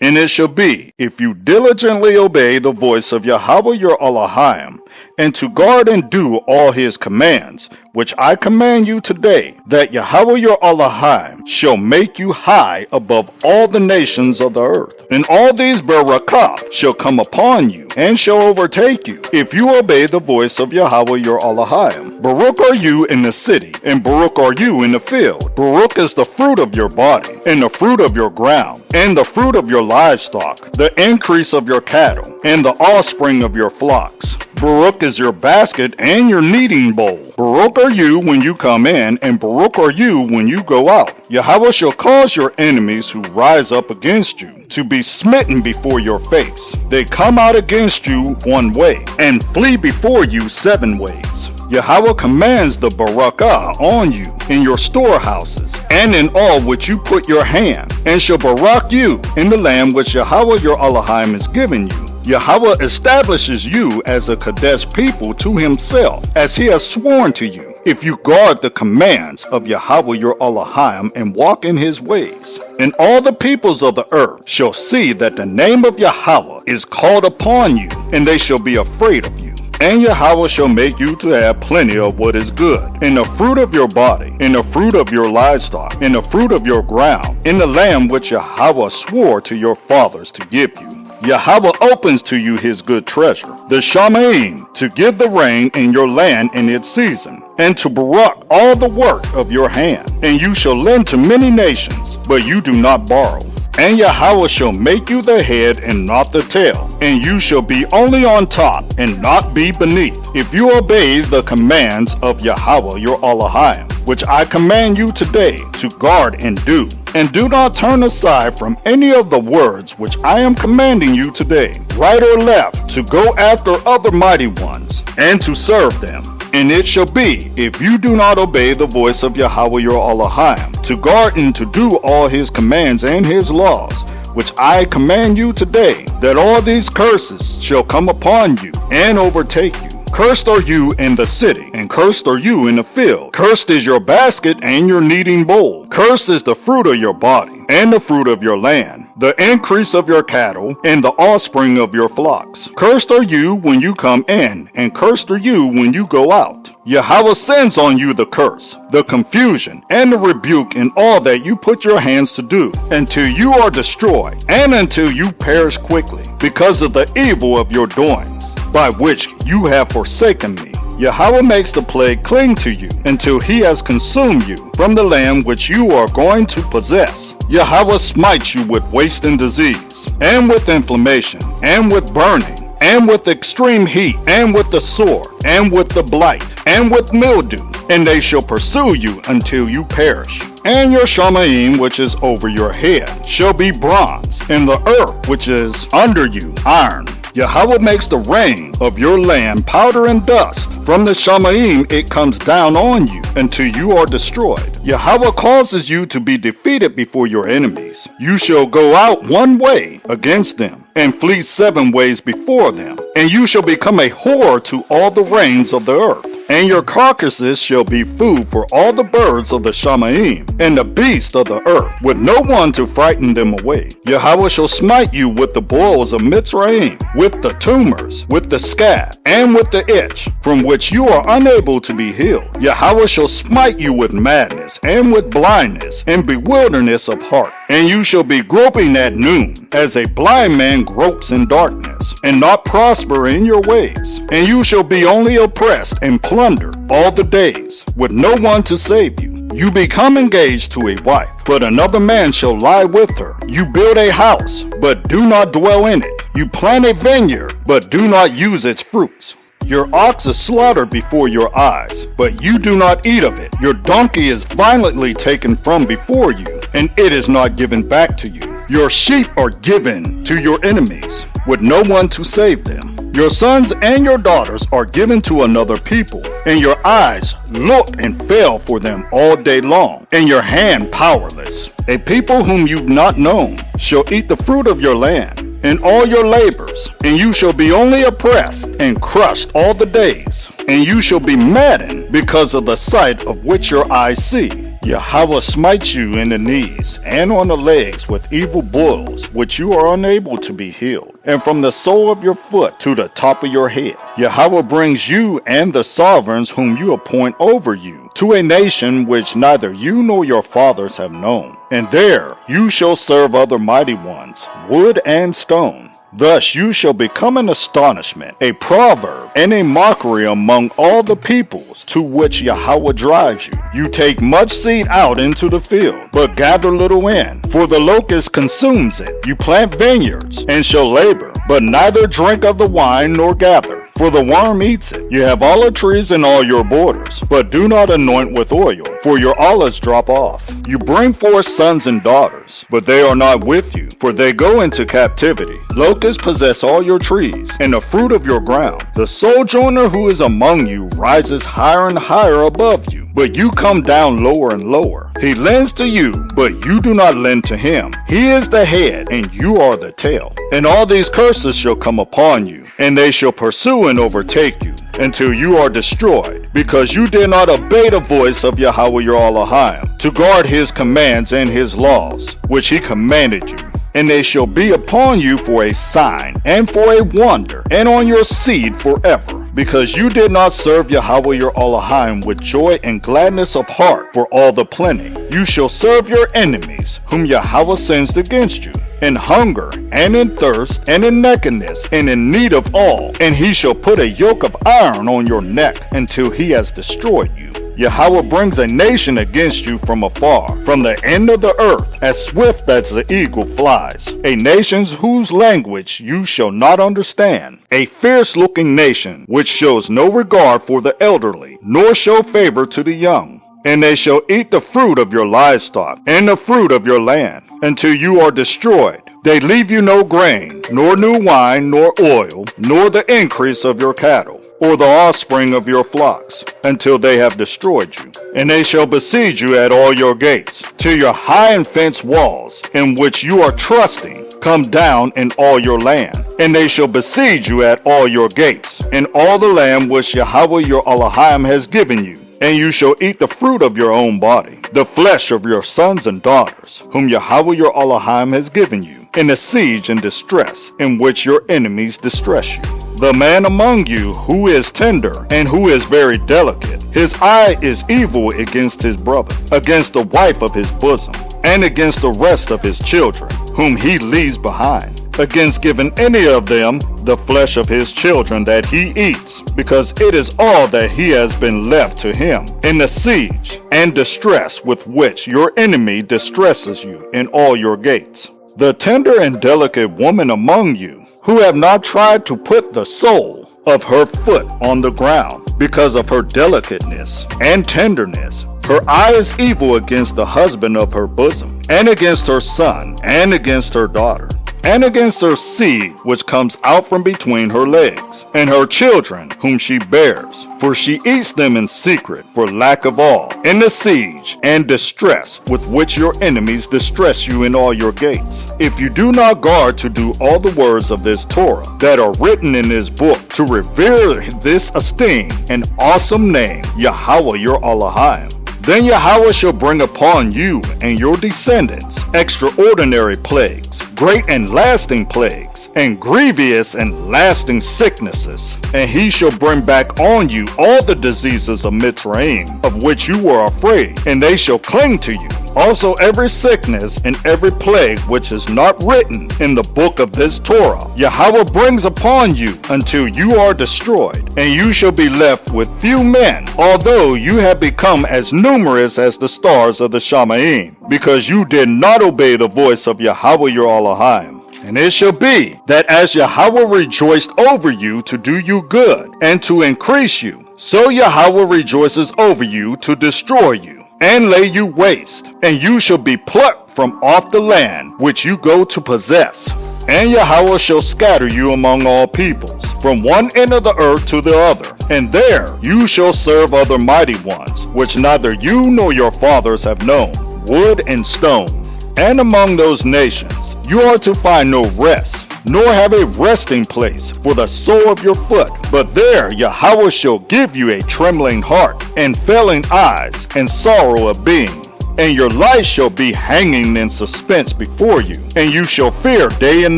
And it shall be, if you diligently obey the voice of Yahweh your Elohim, and to guard and do all his commands, which I command you today, that Yahweh your Elohim shall make you high above all the nations of the earth. And all these barakah shall come upon you, and shall overtake you, if you obey the voice of Yahweh your Elohim. Baruch are you in the city, and Baruch are you in the field. Baruch is the fruit of your body, and the fruit of your ground, and the fruit of your livestock, the increase of your cattle, and the offspring of your flocks. Baruch is your basket and your kneading bowl. Baruch are you when you come in, and Baruch are you when you go out. Yahweh shall cause your enemies who rise up against you to be smitten before your face. They come out against you one way, and flee before you 7 ways. Yahweh commands the barakah on you in your storehouses, and in all which you put your hand, and shall barak you in the land which Yahweh your Elohim is giving you. Yahweh establishes you as a Kadesh people to himself, as he has sworn to you, if you guard the commands of Yahweh your Elohim and walk in his ways. And all the peoples of the earth shall see that the name of Yahweh is called upon you, and they shall be afraid of you. And Yahweh shall make you to have plenty of what is good, in the fruit of your body, in the fruit of your livestock, in the fruit of your ground, in the land which Yahweh swore to your fathers to give you. Yahweh opens to you his good treasure, the Shamaim, to give the rain in your land in its season, and to barak all the work of your hand. And you shall lend to many nations, but you do not borrow. And Yahweh shall make you the head and not the tail, and you shall be only on top and not be beneath, if you obey the commands of Yahweh your Elohim, which I command you today to guard and do. And do not turn aside from any of the words which I am commanding you today, right or left, to go after other mighty ones, and to serve them. And it shall be, if you do not obey the voice of Yahweh your Elohim, to guard and to do all his commands and his laws, which I command you today, that all these curses shall come upon you and overtake you. Cursed are you in the city, and cursed are you in the field. Cursed is your basket and your kneading bowl. Cursed is the fruit of your body, and the fruit of your land, the increase of your cattle, and the offspring of your flocks. Cursed are you when you come in, and cursed are you when you go out. Yahweh sends on you the curse, the confusion, and the rebuke in all that you put your hands to do, until you are destroyed, and until you perish quickly, because of the evil of your doings, by which you have forsaken me. Yahweh makes the plague cling to you until he has consumed you from the land which you are going to possess. Yahweh smites you with waste and disease, and with inflammation, and with burning, and with extreme heat, and with the sword, and with the blight, and with mildew, and they shall pursue you until you perish. And your Shamaim, which is over your head, shall be bronze, and the earth which is under you iron. Yahweh makes the rain of your land powder and dust. From the Shamaim it comes down on you until you are destroyed. Yahweh causes you to be defeated before your enemies. You shall go out one way against them, and flee 7 ways before them. And you shall become a whore to all the rains of the earth. And your carcasses shall be food for all the birds of the Shamaim, and the beasts of the earth, with no one to frighten them away. Yahweh shall smite you with the boils of Mitzrayim, with the tumors, with the scab, and with the itch, from which you are unable to be healed. Yahweh shall smite you with madness, and with blindness, and bewilderness of heart. And you shall be groping at noon, as a blind man gropes in darkness, and not prosper in your ways. And you shall be only oppressed and plundered all the days, with no one to save you. You become engaged to a wife, but another man shall lie with her. You build a house, but do not dwell in it. You plant a vineyard, but do not use its fruits. Your ox is slaughtered before your eyes, but you do not eat of it. Your donkey is violently taken from before you, and it is not given back to you. Your sheep are given to your enemies, with no one to save them. Your sons and your daughters are given to another people, and your eyes looked and fell for them all day long, and your hand powerless. A people whom you've not known shall eat the fruit of your land, and all your labors, and you shall be only oppressed and crushed all the days, and you shall be maddened because of the sight of which your eyes see. Yahweh smites you in the knees and on the legs with evil boils, which you are unable to be healed, and from the sole of your foot to the top of your head. Yahweh brings you and the sovereigns whom you appoint over you to a nation which neither you nor your fathers have known. And there you shall serve other mighty ones, wood and stone. Thus you shall become an astonishment, a proverb, and a mockery among all the peoples to which Yahweh drives you. You take much seed out into the field, but gather little in, for the locust consumes it. You plant vineyards, and shall labor, but neither drink of the wine nor gather, for the worm eats it. You have olive trees in all your borders, but do not anoint with oil, for your olives drop off. You bring forth sons and daughters, but they are not with you, for they go into captivity. Locusts possess all your trees, and the fruit of your ground. The sojourner who is among you rises higher and higher above you, but you come down lower and lower. He lends to you, but you do not lend to him. He is the head, and you are the tail. And all these curses shall come upon you, and they shall pursue and overtake you, until you are destroyed, because you did not obey the voice of Yahweh your Elohim, to guard his commands and his laws, which he commanded you. And they shall be upon you for a sign, and for a wonder, and on your seed forever. Because you did not serve Yahweh your Elohim with joy and gladness of heart for all the plenty. You shall serve your enemies, whom Yahweh sends against you, in hunger, and in thirst, and in nakedness, and in need of all. And he shall put a yoke of iron on your neck until he has destroyed you. Yahweh brings a nation against you from afar, from the end of the earth, as swift as the eagle flies. A nation whose language you shall not understand. A fierce-looking nation, which shows no regard for the elderly, nor show favor to the young. And they shall eat the fruit of your livestock, and the fruit of your land, until you are destroyed. They leave you no grain, nor new wine, nor oil, nor the increase of your cattle, or the offspring of your flocks, until they have destroyed you. And they shall besiege you at all your gates, till your high and fenced walls, in which you are trusting, come down in all your land. And they shall besiege you at all your gates, in all the land which Yahweh your Elohim has given you. And you shall eat the fruit of your own body, the flesh of your sons and daughters, whom Yahweh your Elohim has given you, in the siege and distress in which your enemies distress you. The man among you who is tender and who is very delicate, his eye is evil against his brother, against the wife of his bosom, and against the rest of his children, whom he leaves behind, against giving any of them the flesh of his children that he eats, because it is all that he has been left to him in the siege and distress with which your enemy distresses you in all your gates. The tender and delicate woman among you, who have not tried to put the sole of her foot on the ground because of her delicateness and tenderness. Her eye is evil against the husband of her bosom, and against her son, and against her daughter, and against her seed which comes out from between her legs, and her children whom she bears. For she eats them in secret for lack of all, in the siege and distress with which your enemies distress you in all your gates. If you do not guard to do all the words of this Torah that are written in this book, to revere this esteemed and awesome name, Yahweh your Elohim, then Yahweh shall bring upon you and your descendants extraordinary plagues, great and lasting plagues, and grievous and lasting sicknesses. And he shall bring back on you all the diseases of Mitzrayim, of which you were afraid, and they shall cling to you. Also every sickness and every plague which is not written in the book of this Torah, Yahweh brings upon you until you are destroyed, and you shall be left with few men, although you have become as numerous as the stars of the Shamaim, because you did not obey the voice of Yahweh your Elohim. And it shall be that as Yahweh rejoiced over you to do you good and to increase you, so Yahweh rejoices over you to destroy you and lay you waste, and you shall be plucked from off the land which you go to possess. And Yahweh shall scatter you among all peoples, from one end of the earth to the other, and there you shall serve other mighty ones, which neither you nor your fathers have known, wood and stone. And among those nations you are to find no rest, nor have a resting place for the sole of your foot. But there Yahweh shall give you a trembling heart, and failing eyes, and sorrow of being. and your life shall be hanging in suspense before you, and you shall fear day and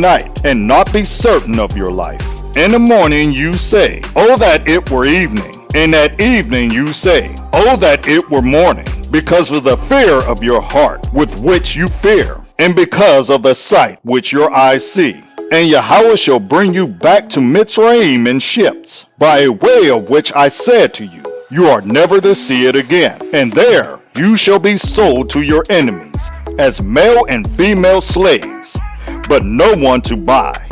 night, and not be certain of your life. In the morning you say, oh that it were evening, and at evening you say, oh that it were morning, because of the fear of your heart with which you fear, and because of the sight which your eyes see. And Yahweh shall bring you back to Mitzrayim in ships, by a way of which I said to you, you are never to see it again. And there you shall be sold to your enemies, as male and female slaves, but no one to buy.